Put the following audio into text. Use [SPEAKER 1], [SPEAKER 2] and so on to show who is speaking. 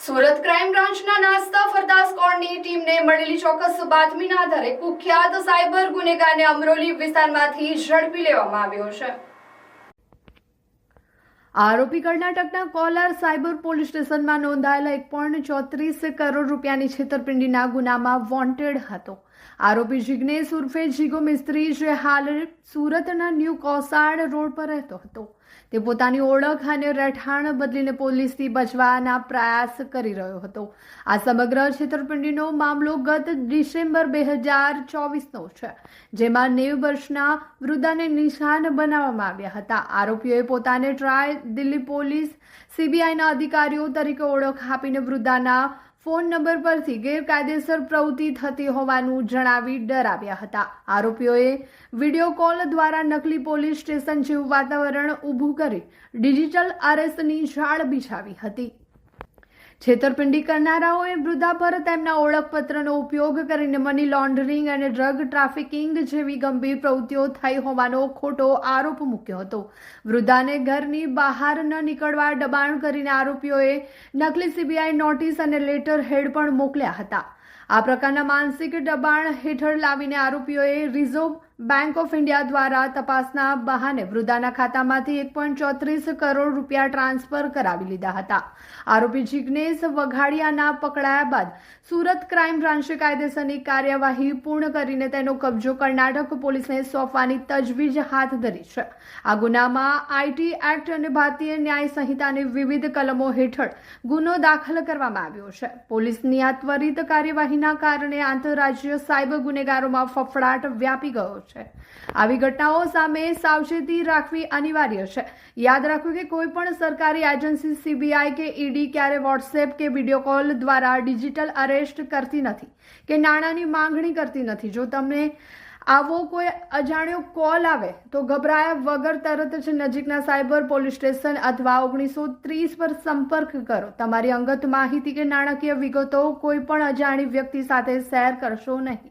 [SPEAKER 1] Surat crime બ્રાન્ચના નાસ્તા ફરતા સ્કોડની ટીમને મળેલી ચોક્કસ બાતમીના આધારે કુખ્યાત સાયબર ગુનેગારને અમરોલી વિસ્તારમાંથી ઝડપી લેવામાં આવ્યો છે। આરોપી કર્ણાટકના કોલાર સાયબર પોલીસ સ્ટેશનમાં નોંધાયેલા 1.34 કરોડ રૂપિયાની છેતરપિંડીના ગુનામાં વોન્ટેડ હતો। આરોપી જિગ્નેશ ઉર્ફે જીગો મિસ્ત્રી, જે હાલ સુરતના ન્યૂ કોસાડ રોડ પર રહેતો હતો, તે પોતાની ઓળખ અને રહેઠાણ બદલીને પોલીસથી બચવાના પ્રયાસ કરી રહ્યો હતો। આ સમગ્ર છેતરપિંડીનો મામલો ગત ડિસેમ્બર 2024નો છે, જેમાં 90 વર્ષના વૃદ્ધાને નિશાન બનાવવામાં આવ્યા હતા। આરોપીઓએ પોતાને ટ્રાય દિલ્હી પોલીસ સીબીઆઈના અધિકારીઓ તરીકે ઓળખ આપીને વૃદ્ધાના ફોન નંબર પરથી ગેરકાયદેસર પ્રવૃત્તિ થતી હોવાનું જણાવી ડરાવ્યા હતા। આરોપીઓએ વિડીયો કોલ દ્વારા નકલી પોલીસ સ્ટેશન જેવું વાતાવરણ ઊભું કરી ડિજિટલ અરેસ્ટની જાળ બિછાવી હતી। છેતરપિંડી કરનારાઓએ વૃદ્ધા પર તેમના ઓળખપત્રનો ઉપયોગ કરીને મની લોન્ડરિંગ અને ડ્રગ ટ્રાફિકિંગ જેવી ગંભીર પ્રવૃત્તિઓ થઈ હોવાનો ખોટો આરોપ મૂક્યો હતો। વૃદ્ધાને ઘરની બહાર ન નીકળવા દબાણ કરીને આરોપીઓએ નકલી સીબીઆઈ નોટિસ અને લેટર હેડ પણ મોકલ્યા હતા। આ પ્રકારના માનસિક દબાણ હેઠળ લાવીને આરોપીઓએ રિઝર્વ બેંક ઓફ ઇન્ડિયા દ્વારા તપાસના બહાને વૃદ્ધાના ખાતામાંથી 1.34 કરોડ રૂપિયા ટ્રાન્સફર કરાવી લીધા હતા। આરોપી જિગ્નેશ વઘાડિયાના પકડાયા બાદ સુરત ક્રાઇમ બ્રાન્ચે કાયદેસરની કાર્યવાહી પૂર્ણ કરીને તેનો કબજો કર્ણાટક પોલીસને સોંપવાની તજવીજ હાથ ધરી છે। આ ગુનામાં આઈટી એક્ટ અને ભારતીય ન્યાય સંહિતાની વિવિધ કલમો હેઠળ ગુનો દાખલ કરવામાં આવ્યો છે। પોલીસની આ ત્વરિત કાર્યવાહીના કારણે આંતરરાજ્ય સાયબર ગુનેગારોમાં ફફડાટ વ્યાપી ગયો છે। આવી ઘટનાઓ સામે સાવચેતી રાખવી અનિવાર્ય છે। યાદ રાખવું કે કોઈ પણ સરકારી એજન્સી સીબીઆઈ કે ઈડી ક્યારે વોટ્સએપ કે વિડીયો કોલ દ્વારા ડિજિટલ અરેસ્ટ કરતી નથી કે નાણાંની માંગણી કરતી નથી। જો તમને આવો કોઈ અજાણ્યો કોલ આવે તો ગભરાયા વગર તરત જ નજીકના સાયબર પોલીસ સ્ટેશન અથવા 1930 પર સંપર્ક કરો। તમારી અંગત માહિતી કે નાણાકીય વિગતો કોઈ પણ અજાણી વ્યક્તિ સાથે શેર કરશો નહીં।